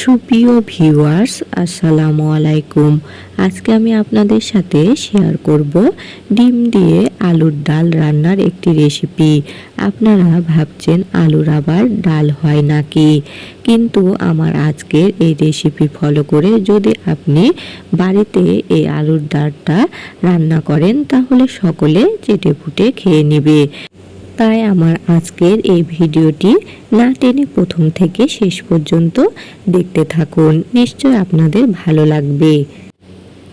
সুপ্রিয় ভিউয়ার্স, আসসালামু আলাইকুম। আজকে আমি আপনাদের সাথে শেয়ার করব ডিম দিয়ে আলুর ডাল রান্নার একটি রেসিপি। আপনারা ভাবছেন আলুর আবার ডাল হয় নাকি, কিন্তু আমার আজকের এই রেসিপি ফলো করে যদি আপনি বাড়িতে এই আলুর ডালটা রান্না করেন তাহলে সকলে চেটেপুটে খেয়ে নেবে। তাই আমার আজকের এই ভিডিওটি না টেনে প্রথম থেকে শেষ পর্যন্ত দেখতে থাকুন, নিশ্চয় আপনাদের ভালো লাগবে।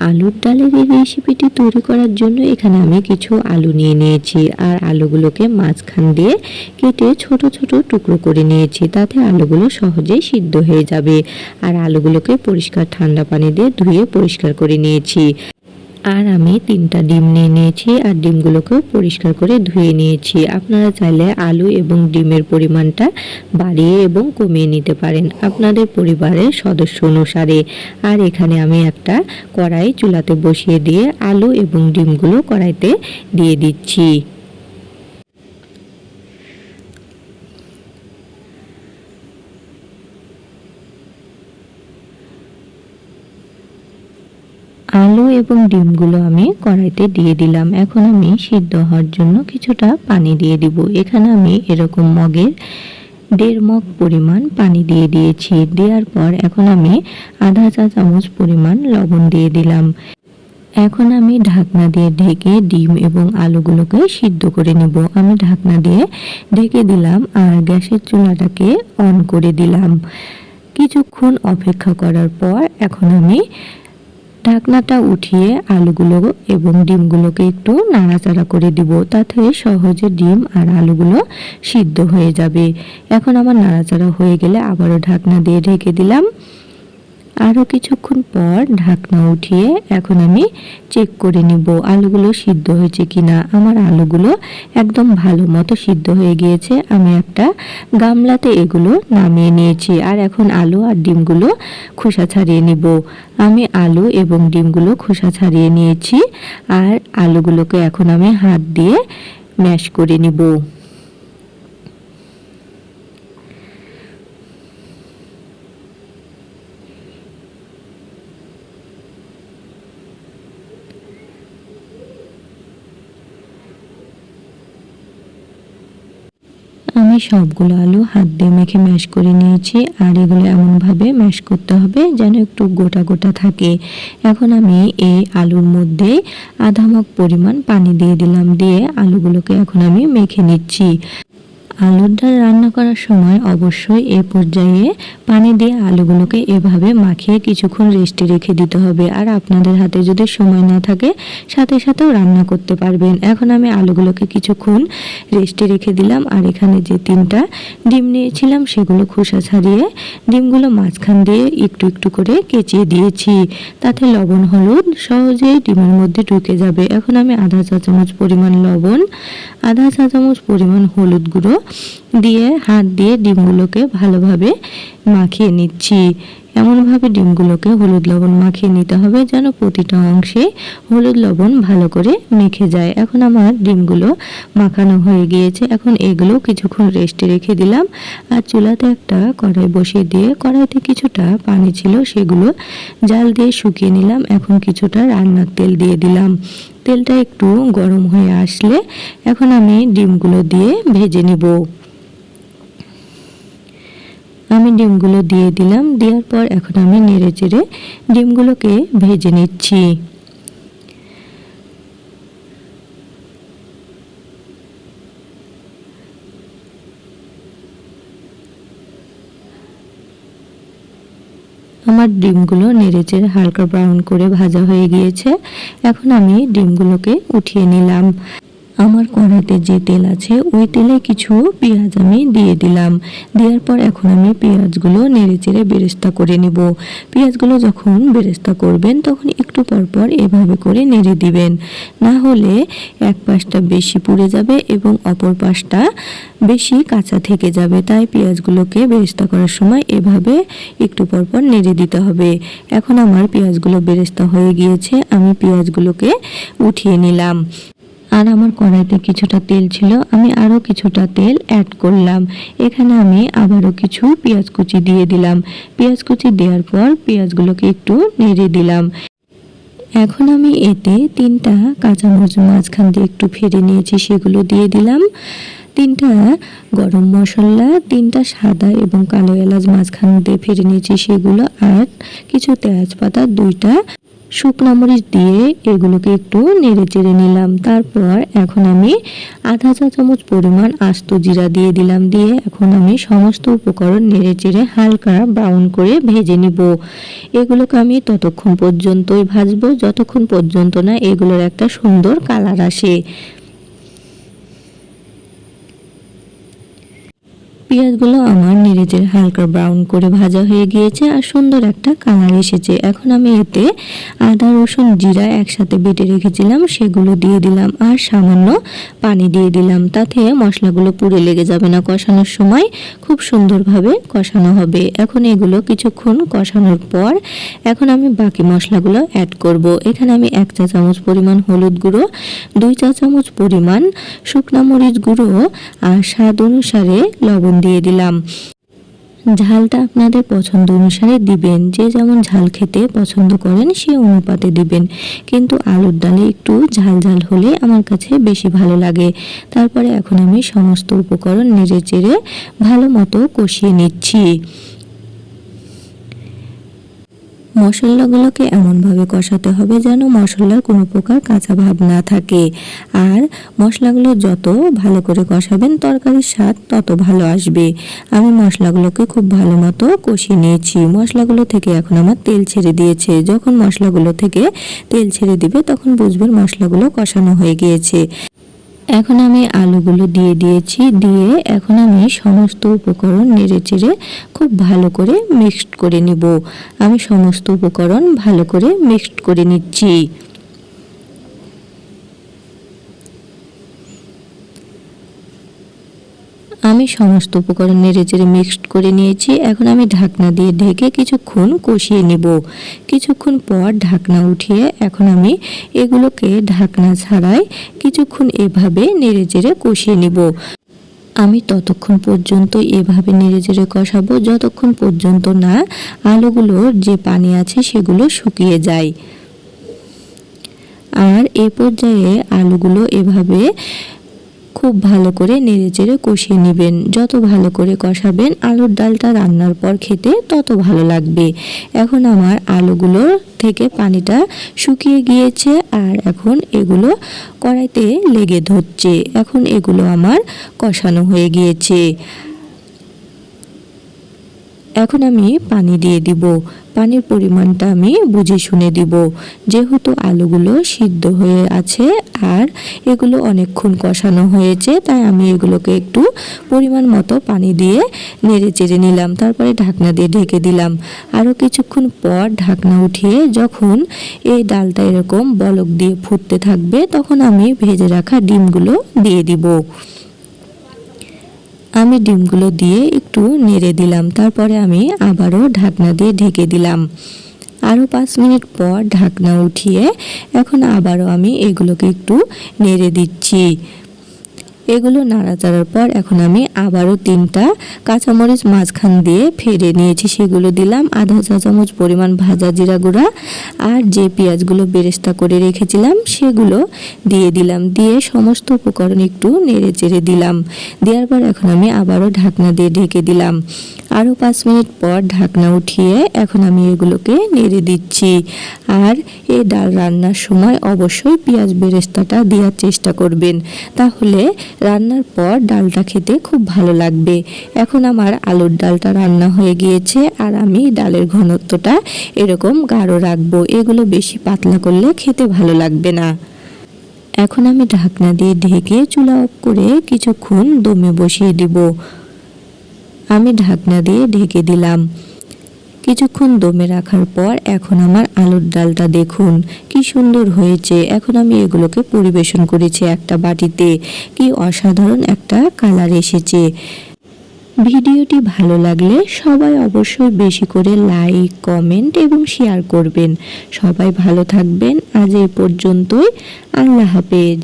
আলুর ডালের এই রেসিপিটি তৈরি করার জন্য এখানে আমি কিছু আলু নিয়ে নিয়েছি, আর আলুগুলোকে মাঝখান দিয়ে কেটে ছোট ছোট টুকরো করে নিয়েছি, তাতে আলুগুলো সহজেই সিদ্ধ হয়ে যাবে। আর আলুগুলোকে পরিষ্কার ঠান্ডা পানি দিয়ে ধুয়ে পরিষ্কার করে নিয়েছি। আর আমি 3টা ডিম নিয়ে নিয়েছি, আর ডিমগুলোকেও পরিষ্কার করে ধুয়ে নিয়েছি। আপনারা চাইলে আলু এবং ডিমের পরিমাণটা বাড়িয়ে এবং কমিয়ে নিতে পারেন আপনাদের পরিবারের সদস্য অনুসারে। আর এখানে আমি একটা কড়াই চুলাতে বসিয়ে দিয়ে আলু এবং ডিমগুলো কড়াইতে দিয়ে দিচ্ছি। আলু এবং ডিমগুলো আমি কড়াইতে দিয়ে দিলাম। এখন আমি সিদ্ধ হওয়ার জন্য কিছুটা পানি দিয়ে দিব। এখানে আমি এরকম মগের 1.5 মগ পরিমাণ পানি দিয়ে দিয়েছি। দেওয়ার পর এখন আমি আধা চা চামচ পরিমাণ লবণ দিয়ে দিলাম। এখন আমি ঢাকনা দিয়ে ঢেকে ডিম এবং আলুগুলোকে সিদ্ধ করে নেব। আমি ঢাকনা দিয়ে ঢেকে দিলাম আর গ্যাসের চুলাটাকে অন করে দিলাম। কিছুক্ষণ অপেক্ষা করার পর এখন আমি ঢাকনাটা উঠিয়ে আলুগুলো এবং ডিমগুলোকে একটু নাড়াচাড়া করে দিব, তাতে সহজে ডিম আর আলুগুলো সিদ্ধ হয়ে যাবে। এখন আমার নাড়াচাড়া হয়ে গেলে আবারও ঢাকনা দিয়ে ঢেকে দিলাম। আরও কিছুক্ষণ পর ঢাকনা উঠিয়ে এখন আমি চেক করে নিব আলুগুলো সিদ্ধ হয়েছে কিনা। আমার আলুগুলো একদম ভালো মতো সিদ্ধ হয়ে গিয়েছে। আমি একটা গামলাতে এগুলো নামিয়ে নিয়েছি। আর এখন আলু আর ডিমগুলো খোসা ছাড়িয়ে নিব। আমি আলু এবং ডিমগুলো খোসা ছাড়িয়ে নিয়েছি, আর আলুগুলোকে এখন আমি হাত দিয়ে ম্যাশ করে নিব। আমি সবগুলো আলু হাত দিয়ে মেখে ম্যাশ করে নিয়েছি, আর এগুলো এমনভাবে ম্যাশ করতে হবে যেন একটু গোটা গোটা থাকে। এখন আমি এই আলুর মধ্যে আধা মগ পরিমাণ পানি দিয়ে দিলাম। দিয়ে আলুগুলোকে এখন আমি মেখে নিচ্ছি। আলুর ডাল রান্না করার সময় অবশ্যই এ পর্যায়ে পানি দিয়ে আলুগুলোকে এভাবে মাখিয়ে কিছুক্ষণ রেস্টে রেখে দিতে হবে। আর আপনাদের হাতে যদি সময় না থাকে সাথে সাথেও রান্না করতে পারবেন। এখন আমি আলুগুলোকে কিছুক্ষণ রেস্টে রেখে দিলাম। আর এখানে যে 3টা ডিম নিয়েছিলাম সেগুলো খোসা ছাড়িয়ে ডিমগুলো মাঝখান দিয়ে একটু একটু করে কেচিয়ে দিয়েছি, তাতে লবণ হলুদ সহজেই ডিমের মধ্যে ঢুকে যাবে। এখন আমি আধা চা চামচ পরিমাণ লবণ, আধা চা চামচ পরিমাণ হলুদ গুঁড়ো দিয়ে হাত দিয়ে ডিমগুলোকে ভালোভাবে মাখিয়ে নিচ্ছি। এমনভাবে ডিমগুলোকে হলুদ লবণ মাখিয়ে নিতে হবে যেন প্রতিটা অংশে হলুদ লবণ ভালো করে মেখে যায়। এখন আমার ডিমগুলো মাখানো হয়ে গিয়েছে। এখন এগুলো কিছুক্ষণ রেস্টে রেখে দিলাম। আর চুলাতে একটা কড়াই বসিয়ে দিয়ে কড়াইতে কিছুটা পানি ছিল সেগুলো জাল দিয়ে শুকিয়ে নিলাম। এখন কিছুটা রান্নার তেল দিয়ে দিলাম। তেলটা একটু গরম হয়ে আসলে এখন আমি ডিমগুলো দিয়ে ভেজে নিব। আমি ডিমগুলো দিয়ে দিলাম। দেওয়ার পর এখন আমি নেড়ে চেড়ে ডিমগুলোকে ভেজে নিচ্ছি। আমার ডিমগুলো নেড়েচেড়ে হালকা ব্রাউন করে ভাজা হয়ে গিয়েছে। এখন আমি ডিমগুলোকে উঠিয়ে নিলাম। আমার কড়াইতে যে তেল আছে ওই তেলে কিছু পেঁয়াজ আমি দিয়ে দিলাম। দেওয়ার পর এখন আমি পেঁয়াজগুলো নেড়েচেড়ে বেরেস্তা করে নিব। পেঁয়াজগুলো যখন বেরেস্তা করবেন তখন একটু পরপর এভাবে করে নেড়ে দিবেন, না হলে এক পাশটা বেশি পুড়ে যাবে এবং অপর পাশটা বেশি কাঁচা থেকে যাবে। তাই পেঁয়াজগুলোকে বেরেস্তা করার সময় এভাবে একটু পরপর নেড়ে দিতে হবে। এখন আমার পেঁয়াজগুলো বেরেস্তা হয়ে গিয়েছে, আমি পেঁয়াজগুলোকে উঠিয়ে নিলাম। আর আমার কড়াইতে কিছুটা তেল ছিল, আমি আরও কিছুটা তেল অ্যাড করলাম। এখানে আমি আবারও কিছু পেঁয়াজ কুচি দিয়ে দিলাম। পেঁয়াজ কুচি দেওয়ার পর পেঁয়াজগুলোকে একটু নেড়ে দিলাম। এখন আমি এতে 3টা কাঁচামরিচ মাঝখান দিয়ে একটু ফেড়ে নিয়েছি, সেগুলো দিয়ে দিলাম। 3টা গরম মশলা, 3টা সাদা এবং কালো এলাচ মাঝখান দিয়ে ফেড়ে নিয়েছি সেগুলো, আর কিছু তেজপাতা, 2টা শুকনো মরিচ দিয়ে এগুলোকে একটু নেড়ে চেড়ে নিলাম। তারপর এখন আমি আধা চা চামচ পরিমাণ আস্ত জিরা দিয়ে দিলাম। দিয়ে এখন আমি সমস্ত উপকরণ নেড়ে চেড়ে হালকা ব্রাউন করে ভেজে নিব। এগুলোকে আমি ততক্ষণ পর্যন্তই ভাজবো যতক্ষণ পর্যন্ত না এগুলোর একটা সুন্দর কালার আসে। পেঁয়াজগুলো আমার নেড়েচেড়ে হালকা ব্রাউন করে ভাজা হয়ে গিয়েছে আর সুন্দর একটা কালার এসেছে। এখন আমি এতে আদা রসুন জিরা একসাথে বেটে রেখেছিলাম সেগুলো দিয়ে দিলাম আর সামান্য পানি দিয়ে দিলাম, তাতে মশলাগুলো পুড়ে লেগে যাবে না। কষানোর সময় খুব সুন্দরভাবে কষানো হবে। এখন এগুলো কিছুক্ষণ কষানোর পর এখন আমি বাকি মশলাগুলো অ্যাড করব। এখানে আমি 1 চা চামচ পরিমাণ হলুদ গুঁড়ো, 2 চা চামচ পরিমাণ শুকনো মরিচ গুঁড়ো আর স্বাদ অনুসারে লবণ দিয়ে দিলাম। ঝালটা আপনাদের পছন্দ অনুসারে দিবেন, যে যেমন ঝাল খেতে পছন্দ করেন সেই অনুপাতে দিবেন, কিন্তু আলুর ডালে একটু ঝাল ঝাল হলে আমার কাছে বেশি ভালো লাগে। তারপরে এখন আমি সমস্ত উপকরণ নেড়ে চেড়ে ভালো মতো কষিয়ে নিচ্ছি। মশলাগুলোকে এমনভাবে কষাতে হবে যেন মশলার কোনো প্রকার কাঁচা ভাব না থাকে, আর মশলাগুলো যত ভালো করে কষাবেন তরকারির স্বাদ তত ভালো আসবে। আমি মশলাগুলোকে খুব ভালো মতো কষিয়ে নিয়েছি। মশলাগুলো থেকে এখন আমার তেল ছেড়ে দিয়েছে। যখন মশলাগুলো থেকে তেল ছেড়ে দিবে তখন বুঝবেন মশলাগুলো কষানো হয়ে গিয়েছে। এখন আমি আলুগুলো দিয়ে দিয়েছি। দিয়ে এখন আমি সমস্ত উপকরণ নেড়ে চেড়ে খুব ভালো করে মিক্সড করে নিব। আমি সমস্ত উপকরণ ভালো করে মিক্সড করে নিচ্ছি। আমি সমস্ত উপকরণ নেড়েচেড়ে মিক্সড করে নিয়েছি। এখন আমি ঢাকনা দিয়ে ঢেকে কিছুক্ষণ কষিয়ে নিব। কিছুক্ষণ পর ঢাকনা উঠিয়ে এখন আমি এগুলোকে ঢাকনা ছাড়াই কিছুক্ষণ এভাবে নেড়েচেড়ে কষিয়ে নিব। আমি ততক্ষণ পর্যন্ত এভাবে নেড়েচেড়ে কষাবো যতক্ষণ পর্যন্ত না আলুগুলোর যে পানি আছে সেগুলো শুকিয়ে যায়। আর এ পর্যায়ে আলুগুলো এভাবে খুব ভালো করে নেড়েচেড়ে কষিয়ে নেবেন। যত ভালো করে কষাবেন আলুর ডালটা রান্নার পর খেতে তত ভালো লাগবে। এখন আমার আলুগুলো থেকে পানিটা শুকিয়ে গিয়েছে আর এখন এগুলো কড়াইতে লেগে ধরছে। এখন এগুলো আমার কষানো হয়ে গিয়েছে। এখন আমি পানি দিয়ে দিব। পানির পরিমাণটা আমি বুঝে শুনে দিব, যেহেতু আলুগুলো সিদ্ধ হয়ে আছে আর এগুলো অনেকক্ষণ কষানো হয়েছে, তাই আমি এগুলোকে একটু পরিমাণ মতো পানি দিয়ে নেড়ে চেড়ে নিলাম। তারপরে ঢাকনা দিয়ে ঢেকে দিলাম। আরও কিছুক্ষণ পর ঢাকনা উঠিয়ে যখন এই ডালটা এরকম বলক দিয়ে ফুটতে থাকবে তখন আমি ভেজে রাখা ডিমগুলো দিয়ে দিব। আমি ডিমগুলো দিয়ে একটু নেড়ে দিলাম। তারপরে আমি আবারও ঢাকনা দিয়ে ঢেকে দিলাম। আরও 5 মিনিট পর ঢাকনা উঠিয়ে এখন আবারও আমি এগুলোকে একটু নেড়ে দিচ্ছি। এগুলো নাড়াচাড়ার পর এখন আমি আবারও 3টা কাঁচামরিচ মাঝখান দিয়ে ফেড়ে নিয়েছি, সেগুলো দিলাম। আধা চা চামচ পরিমাণ ভাজা জিরা গুঁড়া আর যে পেঁয়াজগুলো বেরেস্তা করে রেখেছিলাম সেগুলো দিয়ে দিলাম। দিয়ে সমস্ত উপকরণ একটু নেড়ে চেড়ে দিলাম। দেওয়ার পর এখন আমি আবারও ঢাকনা দিয়ে ঢেকে দিলাম। আরও 5 মিনিট পর ঢাকনা উঠিয়ে এখন আমি এগুলোকে নেড়ে দিচ্ছি। আর এই ডাল রান্নার সময় অবশ্যই পেঁয়াজ বেরেস্তাটা দেওয়ার চেষ্টা করবেন, তাহলে রান্নার পর ডালটা খেতে খুব ভালো লাগবে। এখন আমার আলুর ডালটা রান্না হয়ে গিয়েছে আর আমি ডালের ঘনত্বটা এরকম গাঢ় রাখবো। এগুলো বেশি পাতলা করলে খেতে ভালো লাগবে না। এখন আমি ঢাকনা দিয়ে ঢেকে চুলা অফ করে কিছুক্ষণ দমে বসিয়ে দিব। আমি ঢাকনা দিয়ে ঢেকে দিলাম। কিছুক্ষণ দমে রাখার পর এখন আমার আলুর ডালটা দেখুন কি সুন্দর হয়েছে। এখন আমি এগুলোকে পরিবেশন করেছি একটা বাটিতে। কি অসাধারণ একটা কালার এসেছে। ভিডিওটি ভালো লাগলে সবাই অবশ্যই বেশি করে লাইক, কমেন্ট এবং শেয়ার করবেন। সবাই ভালো থাকবেন। আজ এই পর্যন্তই। আল্লাহ হাফেজ।